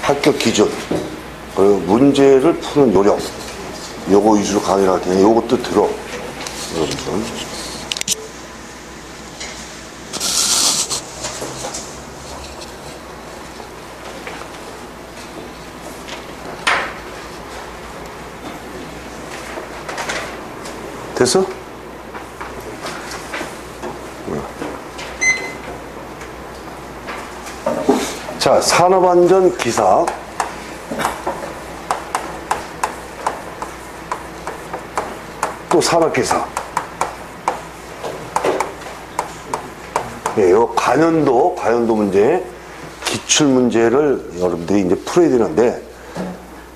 합격 기준, 그리고 문제를 푸는 요령, 요거 위주로 강의를 할 테니 요것도 들어, 여러분들. 됐어? 자, 산업안전 기사. 또 산업기사. 예, 요 관연도 문제, 기출문제를 여러분들이 이제 풀어야 되는데,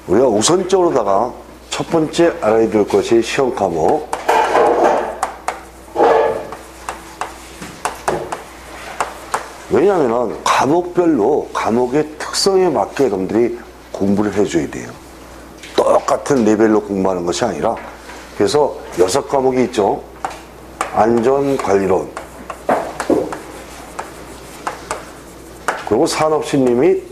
우리가 우선적으로다가 첫 번째 알아야 될 것이 시험 과목. 왜냐하면 과목별로 과목의 특성에 맞게 여러분들이 공부를 해줘야 돼요. 똑같은 레벨로 공부하는 것이 아니라. 그래서 6과목이 있죠. 안전관리론, 그리고 산업심리 및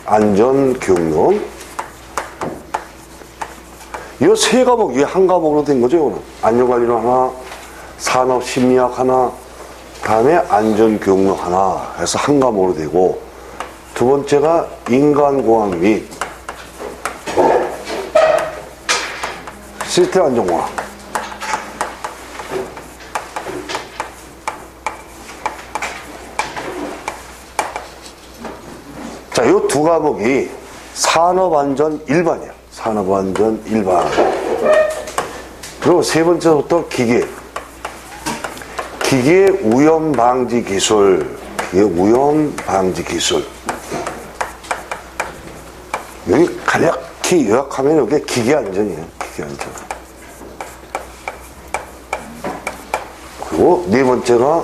안전교육론. 이 3과목 위에 한 과목으로 된 거죠. 이거는 안전관리론 하나, 산업심리학 하나, 다음에 안전교육론 하나 해서 한 과목으로 되고, 두 번째가 인간공학 및 시스템 안전공학. 자, 이 두 과목이 산업안전 일반이야. 산업안전 일반. 그리고 세 번째부터 기계 위험방지 기술. 기계 위험방지 기술. 여기 간략히 요약하면 이게 기계 안전이에요. 기계 안전. 그리고 네 번째가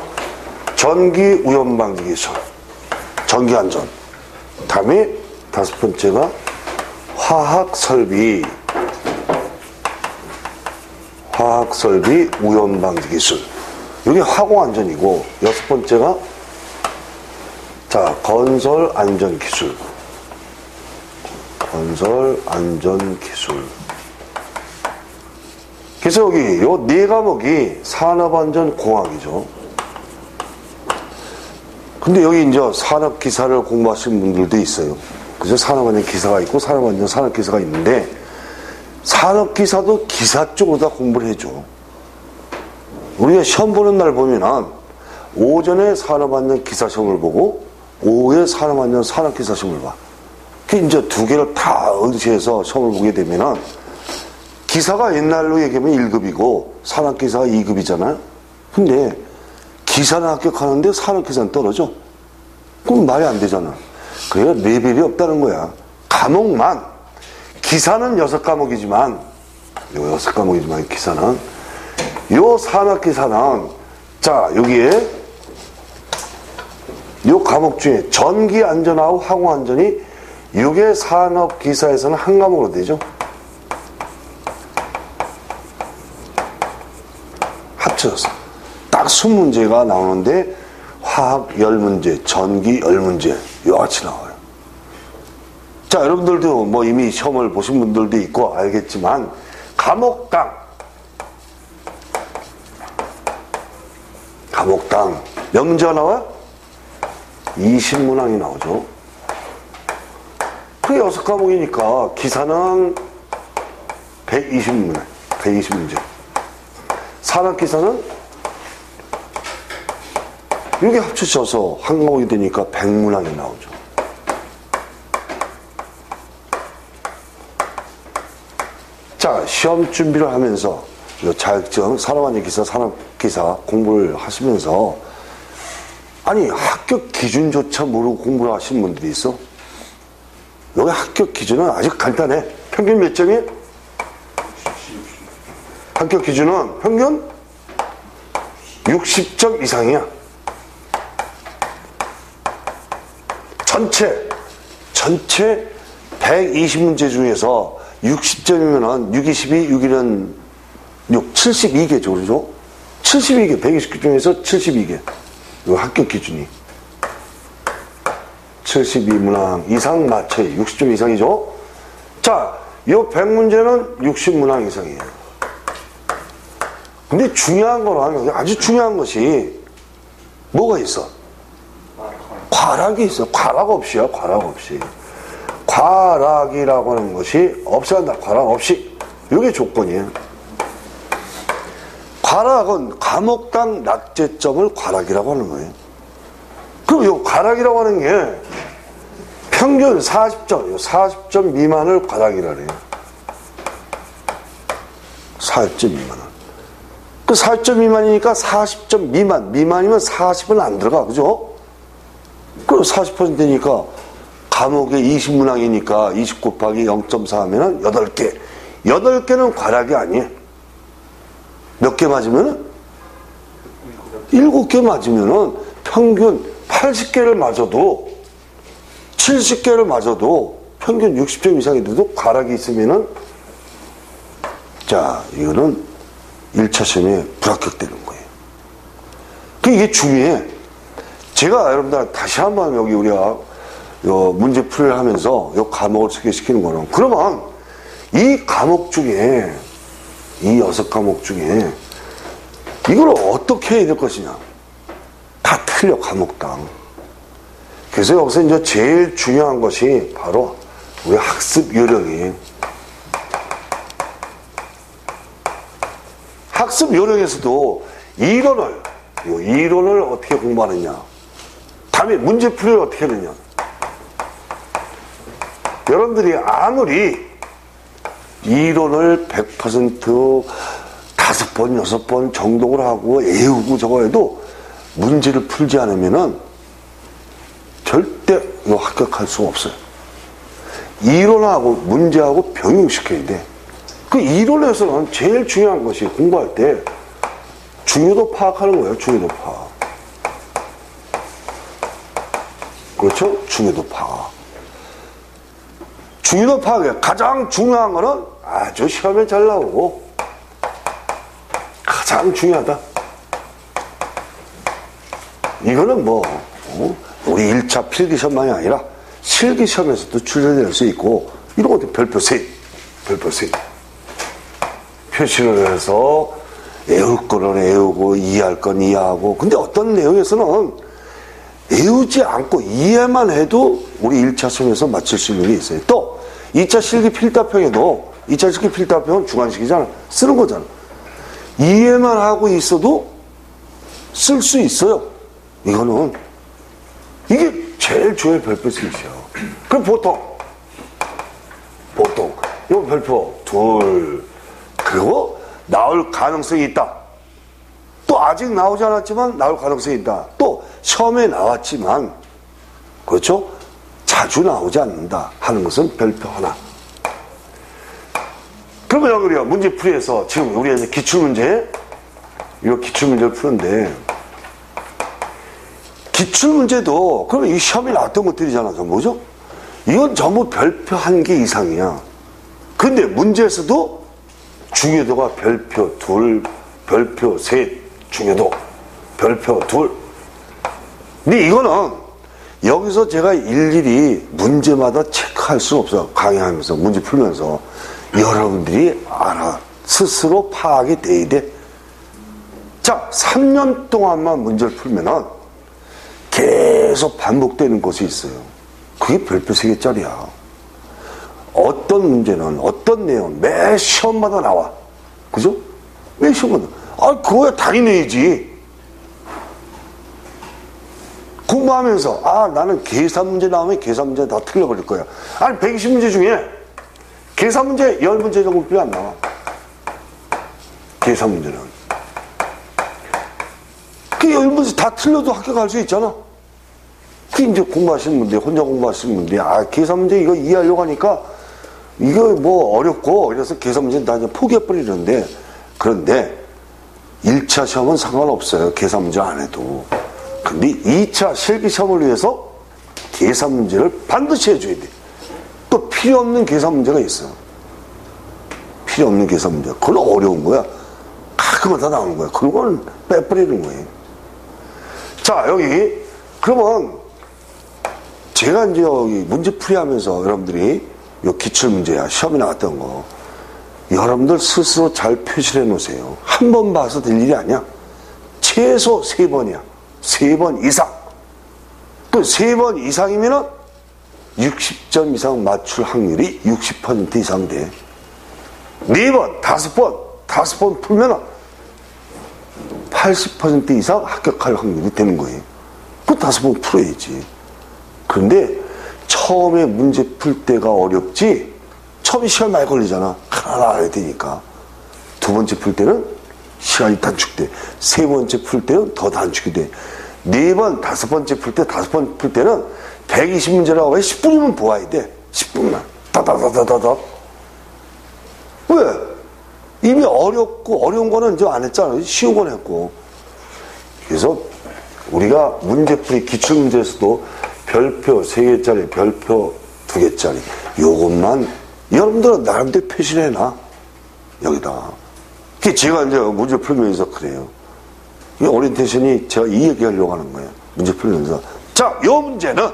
전기 위험방지 기술. 전기 안전. 다음에 다섯 번째가 화학설비 위험방지 기술. 이게 화공안전이고, 여섯 번째가 자 건설안전기술. 그래서 여기 요 네 과목이 산업안전공학이죠. 근데 여기 이제 산업기사를 공부하시는 분들도 있어요. 그죠? 산업안전 기사가 있고 산업안전 산업기사가 있는데, 산업기사도 기사 쪽으로 다 공부를 해줘. 우리가 시험 보는 날 보면은 오전에 산업안전 기사 시험을 보고 오후에 산업안전 산업기사 시험을 봐. 그 이제 두 개를 다 의시해서 시험을 보게 되면은, 기사가 옛날로 얘기하면 1급이고 산업기사가 2급이잖아요. 근데 기사는 합격하는데 산업기사는 떨어져. 그럼 말이 안 되잖아. 그래야 레벨이 없다는 거야. 과목만. 기사는 6과목이지만, 요 6과목이지만 기사는, 요 산업기사는, 자, 여기에 요 과목 중에 전기안전하고 화공안전이 요게 산업기사에서는 한 과목으로 되죠. 합쳐져서 딱 20문제가 나오는데, 화학 10문제, 전기 10문제, 요같이 나와요. 자, 여러분들도 뭐 이미 시험을 보신 분들도 있고 알겠지만, 과목당 몇 문제가 나와요? 20문항이 나오죠. 그 6과목이니까 기사는 120문제. 산업기사는 이게 합쳐져서 한 과목이 되니까 100문항이 나오죠. 자, 시험 준비를 하면서 자격증, 산업안전기사, 산업기사 공부를 하시면서, 아니, 합격 기준조차 모르고 공부를 하시는 분들이 있어. 여기 합격 기준은 아주 간단해. 평균 몇 점이에요? 합격 기준은 평균 60점 이상이야. 전체 120문제 중에서 60점이면은 6, 22, 6, 1은 6, 72개죠. 그죠? 72개, 120개 중에서 72개. 이 합격 기준이. 72문항 이상 맞춰야 60점 이상이죠. 자, 이 100문제는 60문항 이상이에요. 근데 중요한 거는, 아주 중요한 것이 뭐가 있어? 과락이 있어. 과락 없이야, 과락 없이. 과락이라고 하는 것이 없어야 한다. 과락 없이. 이게 조건이에요. 과락은 과목당 낙제점을 과락이라고 하는 거예요. 그럼 이 과락이라고 하는 게 평균 40점, 40점 미만을 과락이라 그래요. 40점 미만을. 그 40점 미만이니까 40점 미만, 미만이면 40은 안 들어가, 그죠? 그 40%니까 과목에 20문항이니까 20 곱하기 0.4 하면은 8개. 8개는 과락이 아니에요. 몇 개 맞으면은? 7개 맞으면은 평균 80개를 맞아도 70개를 맞아도 평균 60점 이상이 돼도 과락이 있으면은 자, 이거는 1차 시험에 불합격되는 거예요. 이게 중요해. 제가 여러분들 다시 한번 여기 우리가 문제 풀이를 하면서 이 과목을 소개시키는 거는 그러면 이 과목 중에 이 6과목 중에 이걸 어떻게 해야 될 것이냐. 다 틀려, 과목당. 그래서 여기서 이제 제일 중요한 것이 바로 우리 학습 요령이에요. 학습 요령에서도 이론을 어떻게 공부하느냐. 다음에 문제풀이를 어떻게 하느냐. 여러분들이 아무리 이론을 100% 5번, 6번 정독을 하고 애우고 저거 해도 문제를 풀지 않으면은 절대 합격할 수가 없어요. 이론하고 문제하고 병행시켜야 돼. 그 이론에서는 제일 중요한 것이 공부할 때 중요도 파악하는 거예요. 중요도 파악. 그렇죠? 중요도 파악. 중요도 파악에 가장 중요한 거는 아주 시험에 잘 나오고 가장 중요하다. 이거는 우리 1차 필기시험만이 아니라 실기시험에서도 출제될 수 있고 이런 것도 별표 셋. 표시를 해서 애울 거는 애우고 이해할 건 이해하고 근데 어떤 내용에서는 애우지 않고 이해만 해도 우리 1차 시험에서 맞출 수 있는 게 있어요. 또 2차 실기 필답형에도 2차 실기 필답형은 주관식이잖아. 쓰는 거잖아. 이해만 하고 있어도 쓸 수 있어요. 이거는 이게 제일 중요한 별표 셋이에요. 그럼 보통 이거 별표 둘 그리고 나올 가능성이 있다. 또 아직 나오지 않았지만 나올 가능성이 있다. 또 시험에 나왔지만 그렇죠? 자주 나오지 않는다 하는 것은 별표 하나. 그러면 우리가 문제풀이에서 지금 우리가 이제 기출문제를 푸는데 기출문제도 그러면 이 시험에 나왔던 것들이잖아. 뭐죠? 이건 전부 별표 1개 이상이야. 근데 문제에서도 중요도가 별표 둘, 별표 셋, 중요도 별표 둘. 근데 이거는 여기서 제가 일일이 문제마다 체크할 수 없어요. 강의하면서 문제 풀면서 여러분들이 스스로 파악이 돼야 돼. 자, 3년 동안만 문제를 풀면은 계속 반복되는 것이 있어요. 그게 별표 3개짜리야. 어떤 문제는 어떤 내용 매 시험마다 나와. 그죠? 매 시험마다. 그거야 당연히 내야지. 공부하면서 나는 계산 문제 나오면 계산 문제 다 틀려버릴 거야. 120문제 중에 계산 문제 10문제 정도밖에 안 나와. 계산 문제는. 그 10문제 다 틀려도 합격할 수 있잖아. 그 이제 공부하시는 분들, 혼자 공부하시는 분들이 계산 문제 이거 이해하려고 하니까 이거 어렵고 그래서 계산 문제 다 이제 포기해버리는데 그런데 1차 시험은 상관없어요. 계산 문제 안 해도. 근데 2차 실기 시험을 위해서 계산 문제를 반드시 해줘야 돼. 또 필요 없는 계산 문제가 있어요. 필요 없는 계산 문제. 그건 어려운 거야. 그만 다 나오는 거예요. 그건 빼버리는 거예요. 자, 여기 그러면 제가 이제 여기 문제풀이 하면서 여러분들이 요 기출문제야 시험에 나왔던 거 여러분들 스스로 잘 표시를 해 놓으세요. 한 번 봐서 될 일이 아니야. 최소 3번이야. 3번 이상. 또 3번 이상이면은 60점 이상 맞출 확률이 60% 이상 돼. 4번, 5번 풀면은 80% 이상 합격할 확률이 되는 거예요. 그 5번 풀어야지. 그런데 처음에 문제 풀 때가 어렵지, 처음에 시간 많이 걸리잖아. 하나 알아야 되니까. 두 번째 풀 때는 시간이 단축돼. 세 번째 풀 때는 더 단축이 돼. 4번, 5번째 풀 때, 5번 풀 때는 120문제라고 해. 10분이면 보아야 돼. 10분만. 다다다다다다. 왜? 이미 어렵고, 어려운 거는 이제 안 했잖아. 쉬운 건 했고. 그래서 우리가 문제풀이 기출문제에서도 별표 3개짜리, 별표 2개짜리, 요것만 여러분들은 나름대로 표시를 해놔. 여기다. 제가 이제 문제 풀면서 그래요. 이 오리엔테이션이 제가 이 얘기 하려고 하는 거예요. 문제 풀면서. 자, 요 문제는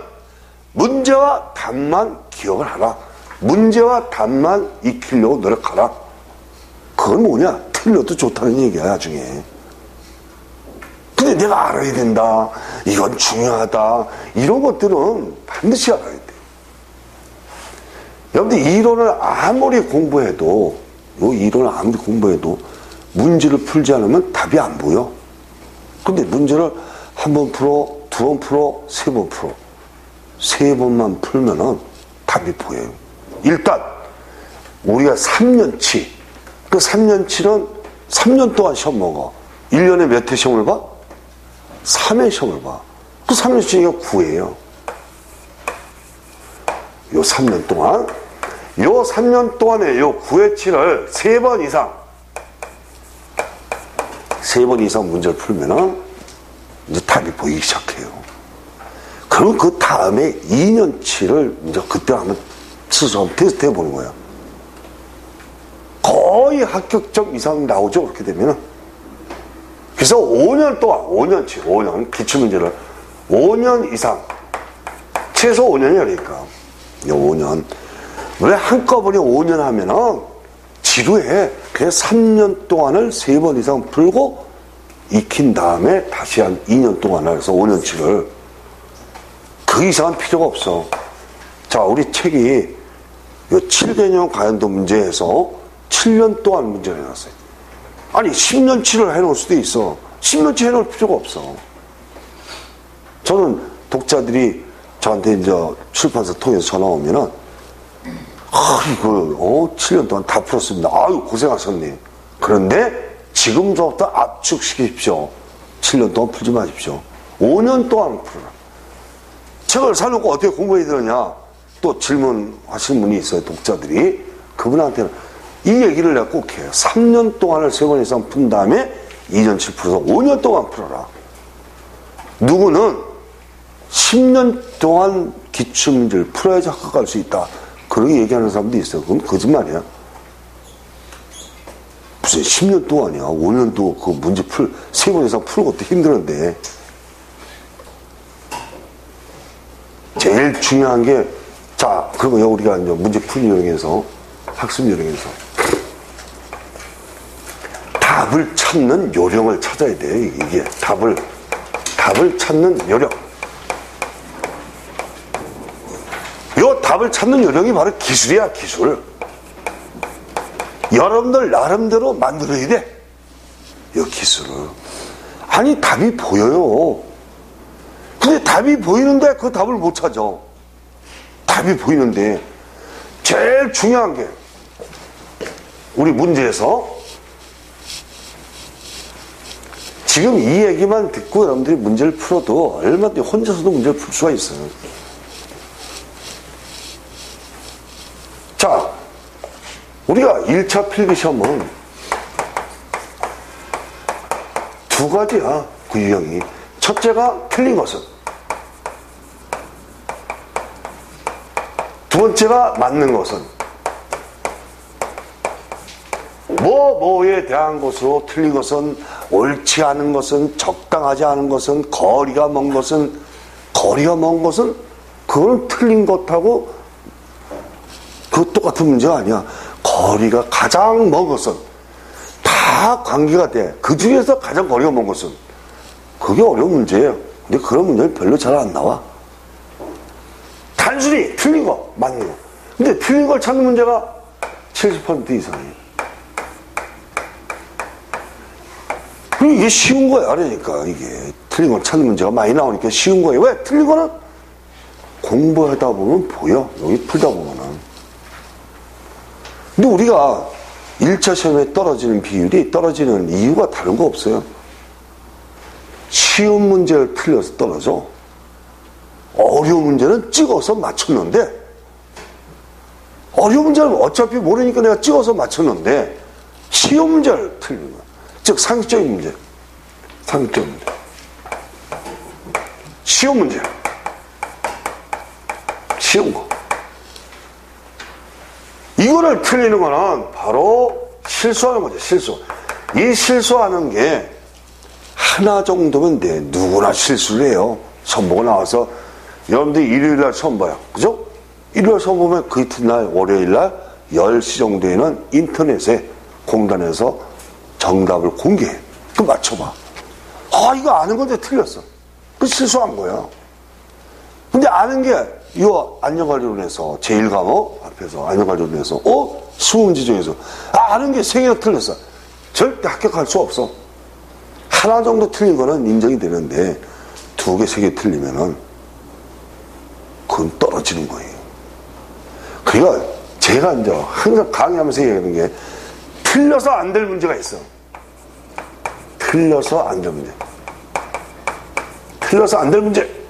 문제와 답만 기억을 하라. 문제와 답만 익히려고 노력하라. 그건 뭐냐? 틀려도 좋다는 얘기야, 나중에. 근데 내가 알아야 된다. 이건 중요하다. 이런 것들은 반드시 알아야 돼. 여러분들 이론을 아무리 공부해도, 요 이론을 아무리 공부해도 문제를 풀지 않으면 답이 안 보여. 근데 문제를 한 번 풀어, 2번 풀어, 3번 풀어. 3번만 풀면은 답이 보여요. 일단, 우리가 3년치, 그 3년치는 3년 동안 시험 먹어. 1년에 몇 회 시험을 봐? 3회 시험을 봐. 그 3년치가 9회예요. 요 3년 동안. 요 3년 동안에 요 9회치를 3번 이상, 3번 이상 문제를 풀면은 이제 답이 보이기 시작해요. 그럼 그 다음에 2년치를 이제 그때 한번 스스로 한번 테스트 해보는 거예요. 거의 합격점 이상 나오죠, 그렇게 되면은. 그래서 5년 동안, 5년치, 5년, 기출문제를 5년 이상, 최소 5년이라니까. 5년. 왜 한꺼번에 5년 하면은 지루해. 그냥 3년 동안을 3번 이상 풀고 익힌 다음에 다시 한 2년 동안 해서 5년치를. 그 이상은 필요가 없어. 자, 우리 책이 요 7개년 가연도 문제에서 7년 동안 문제를 해놨어요. 아니 10년치를 해놓을 수도 있어. 10년치 해놓을 필요가 없어. 저는 독자들이 저한테 이제 출판사 통해서 전화 오면은 이거 7년 동안 다 풀었습니다. 아유 고생하셨네. 그런데 지금부터 압축시키십시오. 7년 동안 풀지 마십시오. 5년 동안 풀어라. 책을 사놓고 어떻게 공부해야 되느냐 또 질문하시는 분이 있어요. 독자들이. 그분한테는 이 얘기를 내가 꼭 해요. 3년 동안을 3번 이상 푼 다음에 2년치 풀어서 5년 동안 풀어라. 누구는 10년 동안 기출문제를 풀어야지 합격할 수 있다. 그렇게 얘기하는 사람도 있어요. 그건 거짓말이야. 무슨 10년 동안이야. 5년도 그 문제 3번 이상 푸는 것도 힘드는데. 제일 중요한 게, 자, 그러면 우리가 이제 문제 풀이 요령에서, 학습 요령에서, 답을 찾는 요령을 찾아야 돼. 이게 답을 찾는 요령. 요 답을 찾는 요령이 바로 기술이야, 기술. 여러분들 나름대로 만들어야 돼. 요 기술을. 아니, 답이 보여요. 근데 답이 보이는데 그 답을 못 찾아. 답이 보이는데. 제일 중요한 게, 우리 문제에서 지금 이 얘기만 듣고 여러분들이 문제를 풀어도 얼마든지 혼자서도 문제를 풀 수가 있어요. 자, 우리가 1차 필기시험은 2가지야, 그 유형이. 첫째가 틀린 것은, 두 번째가 맞는 것은. 뭐에 대한 것으로 틀린 것은, 옳지 않은 것은, 적당하지 않은 것은, 거리가 먼 것은, 그건 틀린 것하고 그 똑같은 문제가 아니야. 거리가 가장 먼 것은 다 관계가 돼. 그 중에서 가장 거리가 먼 것은, 그게 어려운 문제예요. 근데 그런 문제는 별로 잘 안 나와. 단순히 틀린 거, 맞는 거. 근데 틀린 걸 찾는 문제가 70% 이상이에요. 이게 쉬운 거야. 그러니까 이게 틀린 걸 찾는 문제가 많이 나오니까 쉬운 거예요. 왜? 틀린 거는 공부하다 보면 보여. 여기 풀다 보면은. 근데 우리가 1차 시험에 떨어지는 이유가 다른 거 없어요. 쉬운 문제를 틀려서 떨어져. 어려운 문제는 찍어서 맞췄는데, 어려운 문제는 어차피 모르니까 내가 찍어서 맞췄는데, 쉬운 문제를 틀리는 거야. 즉, 상식적인 문제. 쉬운 문제. 쉬운 거. 이거를 틀리는 거는 바로 실수하는 거죠, 실수. 이 실수하는 게 하나 정도면 돼. 누구나 실수를 해요. 시험 보고 나와서, 여러분들이 일요일날 시험 봐요. 그죠? 일요일 시험 보면 그 이튿날, 월요일날 10시 정도에는 인터넷에 공단에서 정답을 공개해. 그 맞춰봐. 아, 이거 아는 건데 틀렸어. 그 실수한 거야. 근데 아는 게, 이거 안전관리론에서 제1과목 앞에서 안전관리론에서, 20문제 중에서, 아는 게 3개가 틀렸어. 절대 합격할 수 없어. 하나 정도 틀린 거는 인정이 되는데, 2개, 3개 틀리면은, 그건 떨어지는 거예요. 그러니까, 제가 이제 항상 강의하면서 얘기하는 게, 틀려서 안 될 문제가 있어. 틀려서 안 될 문제. 틀려서 안 될 문제.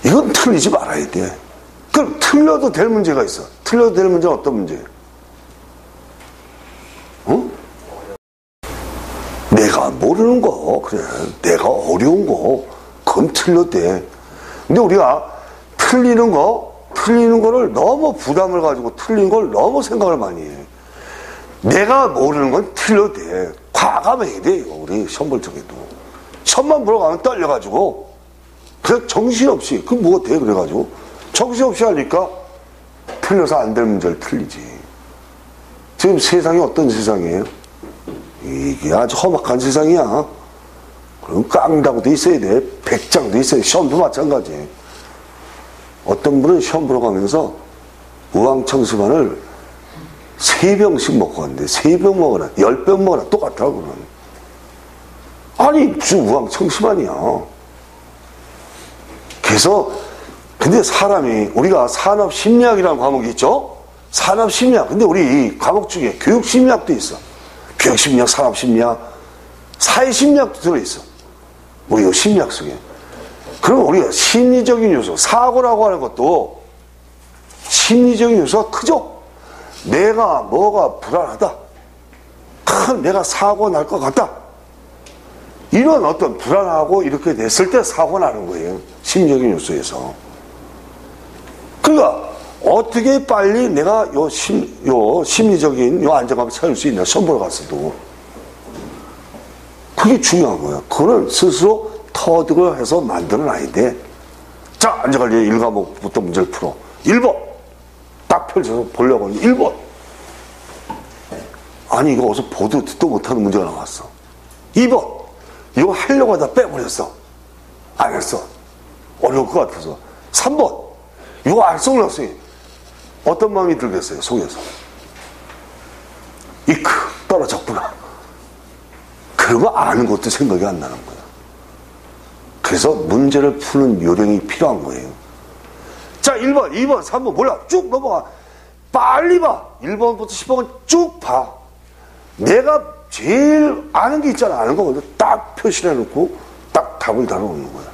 이건 틀리지 말아야 돼. 그럼 틀려도 될 문제가 있어. 틀려도 될 문제는 어떤 문제예요? 내가 모르는 거, 그래. 내가 어려운 거, 그건 틀려도 돼. 근데 우리가 틀리는 거를 너무 부담을 가지고 틀린 걸 너무 생각을 많이 해. 내가 모르는 건 틀려도 돼. 과감해야 돼요, 우리 시험 볼 적에도. 시험만 보러 가면 떨려가지고. 그래서 정신없이, 그 뭐가 돼, 그래가지고. 정신없이 하니까 틀려서 안 될 문제를 틀리지. 지금 세상이 어떤 세상이에요? 이게 아주 험악한 세상이야. 그럼 깡다구도 있어야 돼. 백장도 있어야 돼. 시험도 마찬가지. 어떤 분은 시험 보러 가면서 우황청수만을 3병씩 먹고 갔는데, 3병 먹어라, 10병 먹어라, 똑같아, 그러면. 아니, 무슨 우황청수만이야. 그래서, 근데 사람이, 우리가 산업심리학이라는 과목이 있죠? 산업심리학. 근데 우리 이 과목 중에 교육심리학도 있어. 교육심리학, 산업심리학, 사회심리학도 들어있어. 우리 이 심리학 속에. 그럼 우리가 심리적인 요소, 사고라고 하는 것도 심리적인 요소가 크죠? 내가 뭐가 불안하다. 내가 사고 날 것 같다. 이런 어떤 불안하고 이렇게 됐을 때 사고 나는 거예요. 심리적인 요소에서. 그러니까 어떻게 빨리 내가 요 심리적인 요 안정감을 찾을 수 있냐. 시험 보러 갔어도. 그게 중요한 거야. 그걸 스스로 터득을 해서 만들어놔야 돼. 자, 안전관리 1과목부터 문제를 풀어. 1번. 딱 펼쳐서 보려고 하는데 1번. 아니, 이거 어디서 보도 듣도 못하는 문제가 나왔어. 2번. 이거 하려고 하다 빼버렸어. 안 했어. 어려울 것 같아서. 3번. 이거 알쏭을 났어요. 어떤 마음이 들겠어요, 속에서. 이크, 떨어졌구나. 그런 거 아는 것도 생각이 안 나는 거야. 그래서 문제를 푸는 요령이 필요한 거예요. 자, 1번, 2번, 3번 몰라. 쭉 넘어가. 빨리 봐. 1번부터 10번은 쭉 봐. 내가 제일 아는 게 있잖아. 아는 거 먼저 딱 표시를 해놓고 딱 답을 달아놓는 거야.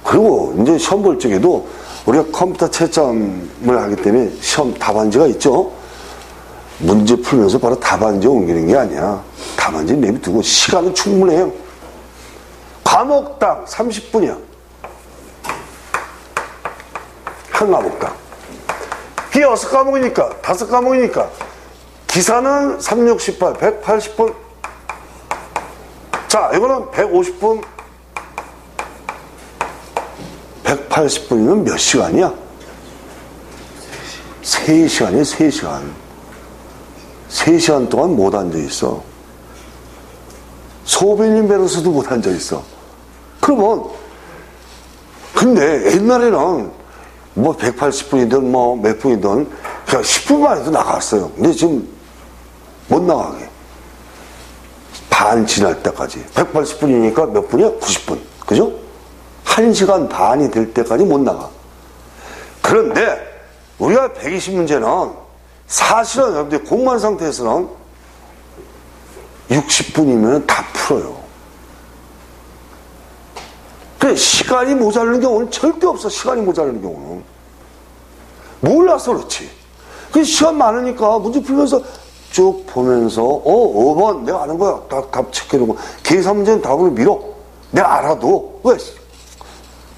그리고 이제 시험 볼 적에도 우리가 컴퓨터 채점을 하기 때문에 시험 답안지가 있죠. 문제 풀면서 바로 답안지 옮기는 게 아니야. 답안지 내비두고 시간은 충분해요. 과목당 30분이야. 한 과목당. 그게 6과목이니까, 5과목이니까. 기사는 3, 6, 18, 180분. 자, 이거는 150분. 180분이면 몇 시간이야? 3시간이야, 3시간. 3시간 동안 못 앉아있어. 소변인 배로서도 못 앉아있어. 그러면, 근데 옛날에는 뭐 180분이든 뭐 몇 분이든 그냥 10분만 해도 나갔어요. 근데 지금 못 나가게. 반 지날 때까지. 180분이니까 몇 분이야? 90분. 그죠? 1시간 반이 될 때까지 못 나가. 그런데 우리가 120문제는 사실은 여러분들 공부한 상태에서는 60분이면 다 풀어요. 그래, 시간이 모자라는 경우는 절대 없어. 시간이 모자라는 경우는. 몰라서 그렇지. 그 시간 많으니까 문제 풀면서 쭉 보면서 5번 내가 아는 거야. 답 체크해놓고. 계산 문제는 답으로 밀어. 내가 알아도. 왜?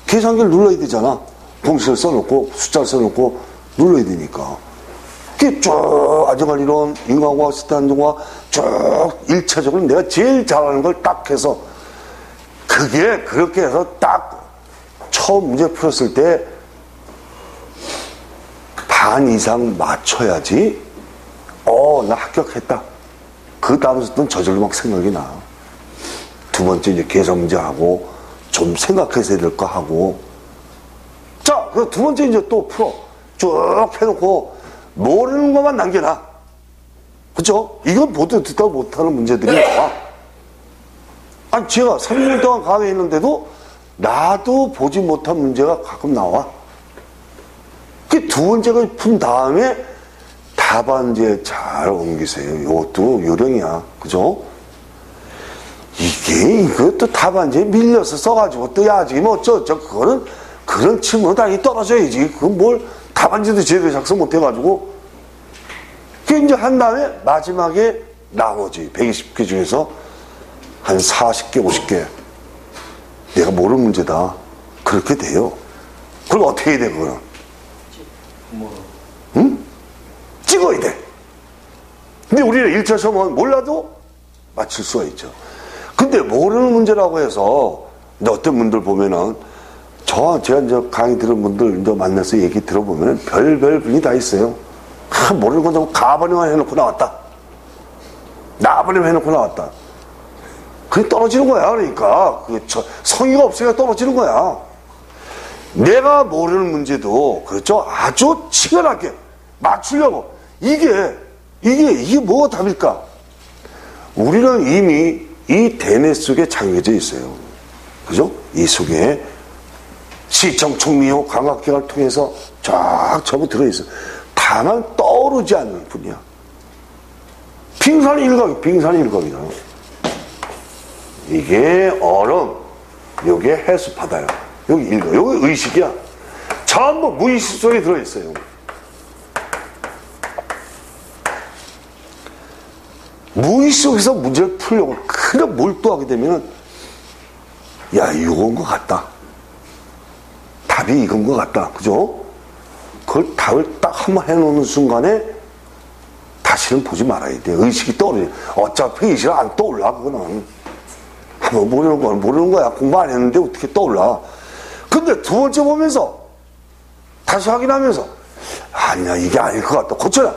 계산기를 눌러야 되잖아. 공식을 써놓고 숫자를 써놓고 눌러야 되니까. 그게 쭉 아정할 이론, 인과과 스탄중과 쭉 1차적으로 내가 제일 잘하는 걸 딱 해서 그게 그렇게 해서 딱 처음 문제 풀었을 때 반 이상 맞춰야지 나 합격했다. 그 다음부터는 저절로 막 생각이 나. 두 번째 이제 계산 문제 하고 좀 생각해서 해야 될 거 하고. 자, 그 두 번째 이제 또 풀어. 쭉 해놓고 모르는 것만 남겨놔. 그죠? 이건 보도 듣다 못하는 문제들이 나와. 아니, 제가 3년 동안 강의했는데도 나도 보지 못한 문제가 가끔 나와. 그 두 번째가 푼 다음에 답안지에 잘 옮기세요. 이것도 요령이야. 그죠? 이것도 답안지에 밀려서 써가지고 또 야지, 뭐, 그거는, 그런 친구는 당연히 떨어져야지. 그건 뭘, 답안지도 제대로 작성 못해가지고. 그 이제 한 다음에 마지막에 나머지 120개 중에서 한 40개, 50개. 내가 모르는 문제다. 그렇게 돼요. 그럼 어떻게 해야 돼, 그거는? 응? 찍어야 돼. 근데 우리는 1차 시험은 몰라도 맞출 수가 있죠. 근데 모르는 문제라고 해서, 근데 어떤 분들 보면은, 제가 이제 강의 들은 분들 이제 만나서 얘기 들어보면 별별 분이 다 있어요. 모르는 건 너무 가버리만 해놓고 나왔다. 나버리만 해놓고 나왔다. 그게 떨어지는 거야. 그러니까. 성의가 없으니까 떨어지는 거야. 내가 모르는 문제도, 그렇죠? 아주 치열하게 맞추려고. 이게 뭐가 답일까? 우리는 이미 이 대뇌 속에 잠겨져 있어요. 그죠? 이 속에 시청, 총미호, 감각기관을 통해서 쫙 전부 들어있어요. 다만 떠오르지 않는 뿐이야. 빙산의 일각이다. 이게 얼음, 요게 해수바다야. 여기 일각, 여기 의식이야. 전부 무의식 속에 들어있어요. 무의식 속에서 문제를 풀려고 그냥 몰두하게 되면, 야, 이건 것 같다. 답이 이건 것 같다. 그죠? 그걸 답을 딱 한번 해놓는 순간에 다시는 보지 말아야 돼. 의식이 떠오르지. 어차피 의식은 안 떠올라, 그거는. 한번 모르는 거야. 공부 안 했는데 어떻게 떠올라. 근데 두 번째 보면서 다시 확인하면서 아니야, 이게 아닐 것 같다. 고쳐라.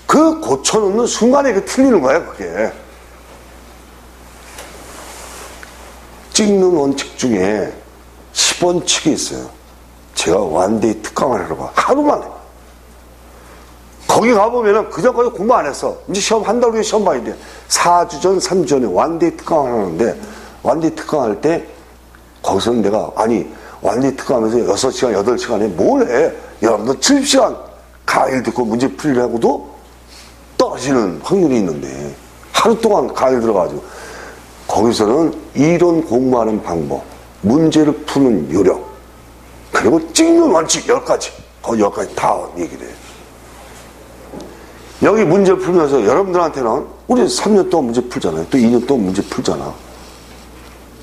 그 고쳐놓는 순간에 그 틀리는 거야, 그게. 찍는 원칙 중에 10원칙이 있어요. 제가 원데이 특강을 하러 가. 하루 만에. 거기 가보면은 그전까지 공부 안 했어. 이제 시험 한 달 후에 시험 봐야 돼. 4주 전, 3주 전에 원데이 특강을 하는데, 원데이 특강할 때, 거기서는 내가, 원데이 특강하면서 6시간, 8시간에 뭘 해? 여러분들 70시간 강의를 듣고 문제 풀리라고도 떨어지는 확률이 있는데, 하루 동안 강의 들어가지고, 거기서는 이론 공부하는 방법, 문제를 푸는 요령, 그리고 찍는 원칙 10가지, 거기 10가지 다 얘기를 해요. 여기 문제 풀면서 여러분들한테는 우리 3년 동안 문제 풀잖아요. 또 2년 동안 문제 풀잖아.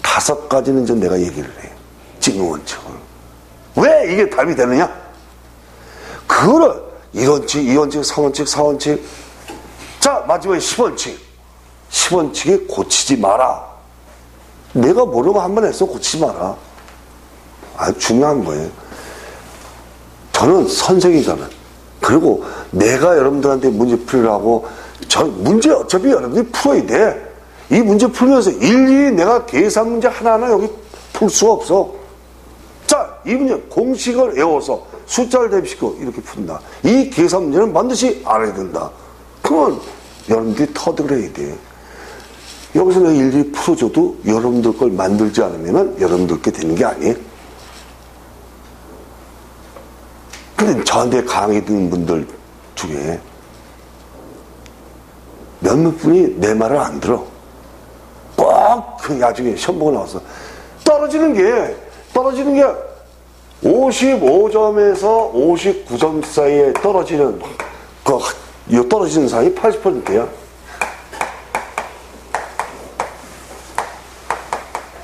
5가지는 전 내가 얘기를 해. 찍는 원칙을. 왜 이게 답이 되느냐? 그거를 1원칙, 2원칙, 3원칙, 4원칙. 자, 마지막에 10원칙. 10원칙에 고치지 마라. 내가 뭐라고 한 번 했어? 고치지 마라. 아주 중요한 거예요. 저는 선생이잖아요. 그리고 내가 여러분들한테 문제 풀으라고, 문제 어차피 여러분들이 풀어야 돼. 이 문제 풀면서 일일이 내가 계산 문제 하나하나 여기 풀 수가 없어. 자, 이 문제 공식을 외워서 숫자를 대입시키고 이렇게 푼다. 이 계산 문제는 반드시 알아야 된다. 그러면 여러분들이 터득을 해야 돼. 여기서 내가 일일이 풀어줘도 여러분들 걸 만들지 않으면 여러분들께 되는 게 아니에요. 근데 저한테 강의 듣는 분들 중에 몇몇 분이 내 말을 안 들어. 꼭 그 나중에 시험 보고 나와서 떨어지는 게 55점에서 59점 사이에 떨어지는 떨어지는 사이 80%야.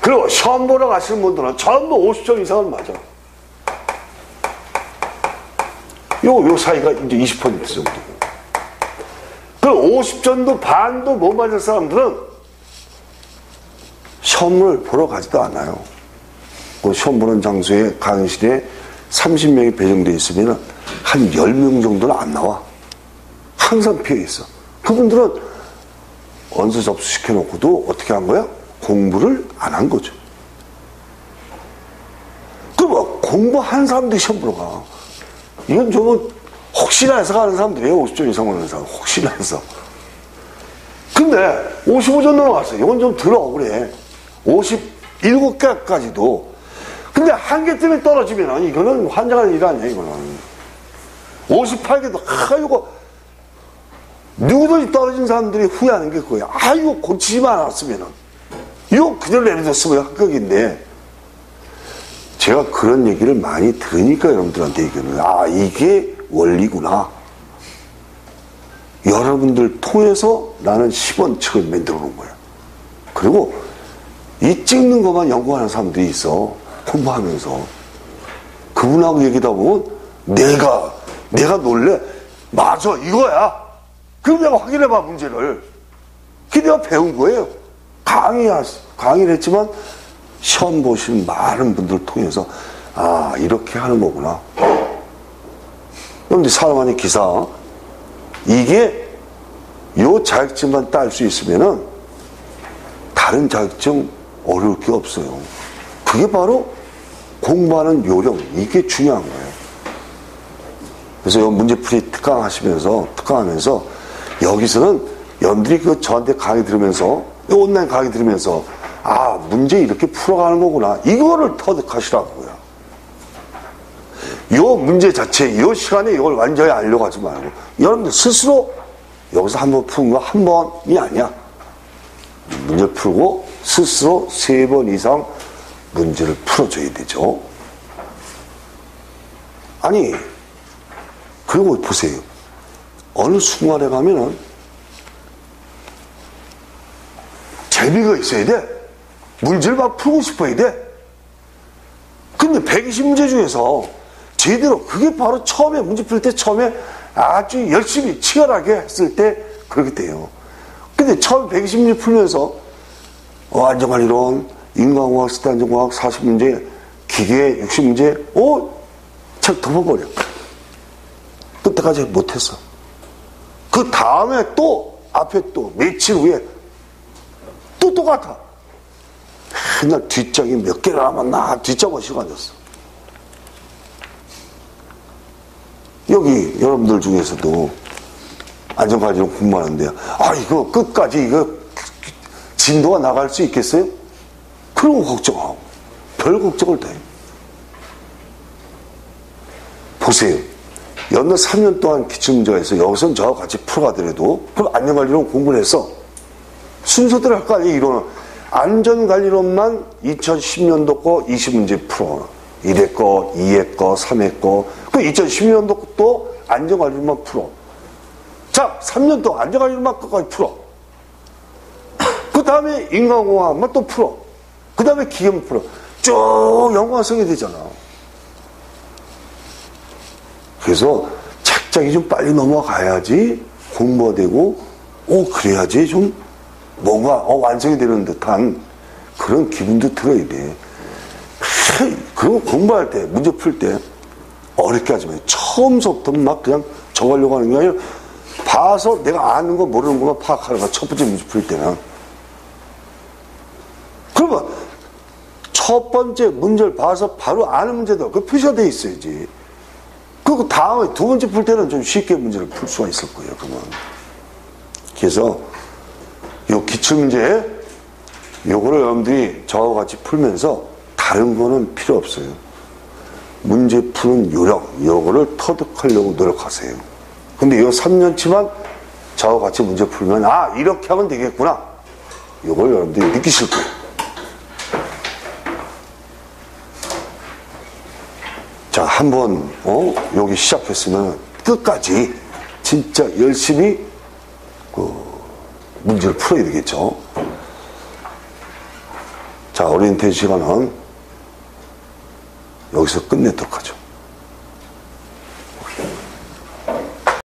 그리고 시험 보러 가시는 분들은 전부 50점 이상은 맞아. 요 사이가 이제 20% 정도. 그 50점도 반도 못 맞을 사람들은 시험을 보러 가지도 않아요. 그 시험 보는 장소에 강의실에 30명이 배정되어 있으면 한 10명 정도는 안 나와. 항상 비어 있어. 그분들은 원서 접수시켜놓고도 어떻게 한 거야? 공부를 안 한 거죠. 그럼 공부한 사람들이 시험 보러 가. 이건 좀 혹시나 해서 가는 사람들이에요. 50점 이상 오는 사람. 혹시나 해서. 근데 55점 넘어갔어요. 이건 좀 덜 억울해. 57개까지도. 근데 한 개 때문에 떨어지면 이거는 환장하는 일 아니야. 이거는 58개도 이거 누구든지 떨어진 사람들이 후회하는 게 그거야. 이거 고치지만 않았으면은 이거 그대로 내려줬으면 합격인데. 제가 그런 얘기를 많이 들으니까 여러분들한테 얘기하는 거예요. 이게 원리구나. 여러분들 통해서 나는 10원칙을 만들어 놓은 거야. 그리고 이 찍는 것만 연구하는 사람들이 있어. 공부하면서. 그분하고 얘기하다 보면 내가 놀래. 맞아, 이거야. 그럼 내가 확인해봐, 문제를. 그게 내가 배운 거예요. 강의를 했지만 시험 보신 많은 분들 통해서 이렇게 하는 거구나. 그런데 사람 아닌 기사, 이게 요 자격증만 딸 수 있으면은 다른 자격증 어려울 게 없어요. 그게 바로 공부하는 요령, 이게 중요한 거예요. 그래서 요 문제풀이 특강하면서 여기서는 여러분들이 저한테 강의 들으면서, 온라인 강의 들으면서 문제 이렇게 풀어가는 거구나. 이거를 터득하시라고요. 요 문제 자체, 요 시간에 이걸 완전히 알려고 하지 말고, 여러분들 스스로 여기서 한 번 푸는 거 한 번이 아니야. 문제 풀고 스스로 3번 이상 문제를 풀어줘야 되죠. 그리고 보세요. 어느 순간에 가면은 재미가 있어야 돼. 문제를 막 풀고 싶어야 돼. 근데 120문제 중에서 제대로, 그게 바로 처음에 문제 풀 때 처음에 아주 열심히 치열하게 했을 때 그렇게 돼요. 근데 처음 120문제 풀면서 안정관리론, 인간공학, 스타안정공학 40문제, 기계 60문제 책 덮어버려. 그때까지 못했어. 그 다음에 또 앞에 또 며칠 후에 또 똑같아. 맨날 뒷장이 몇 개나 남았나 뒷장만 쉬고 앉았어. 여기 여러분들 중에서도 안전관리론 공부하는데 이거 끝까지 이거 진도가 나갈 수 있겠어요? 그런 거 걱정하고 별 걱정을 다 해요. 보세요. 연도 3년 동안 기출문제가 있어. 여기서는 저와 같이 풀어가더라도 그럼 안전관리론 공부를 해서 순서대로 할 거 아니에요. 이론은 안전관리론만 2010년도 거 20문제 풀어. 1회 거, 2회 거, 3회 거. 그 2010년도 또 안전관리론만 풀어. 자, 3년 동안 안전관리론만 끝까지 풀어. 그 다음에 인간공학만 또 풀어. 그 다음에 기계만 풀어. 쭉 연관성이 되잖아. 그래서 갑자기 좀 빨리 넘어가야지 공부가 되고, 그래야지 좀 뭔가 완성이 되는 듯한 그런 기분도 들어야 돼. 그리고 공부할 때, 문제 풀 때 어렵게 하지 마요. 처음부터 막 그냥 적으려고 하는 게 아니라 봐서 내가 아는 거 모르는 것만 파악하는 거야. 첫 번째 문제 풀 때는. 그러면 첫 번째 문제를 봐서 바로 아는 문제도 그 표시가 돼 있어야지. 그리고 다음에 두 번째 풀 때는 좀 쉽게 문제를 풀 수가 있을 거예요. 그러면. 그래서 요 기출문제 요거를 여러분들이 저와 같이 풀면서 다른 거는 필요 없어요. 문제 푸는 요령 요거를 터득하려고 노력하세요. 근데 요 3년치만 저와 같이 문제 풀면 이렇게 하면 되겠구나. 요걸 여러분들이 느끼실 거예요. 자, 한번 여기 시작했으면 끝까지 진짜 열심히 문제를 풀어야 되겠죠. 자, 오리엔테이션 시간은 여기서 끝내도록 하죠.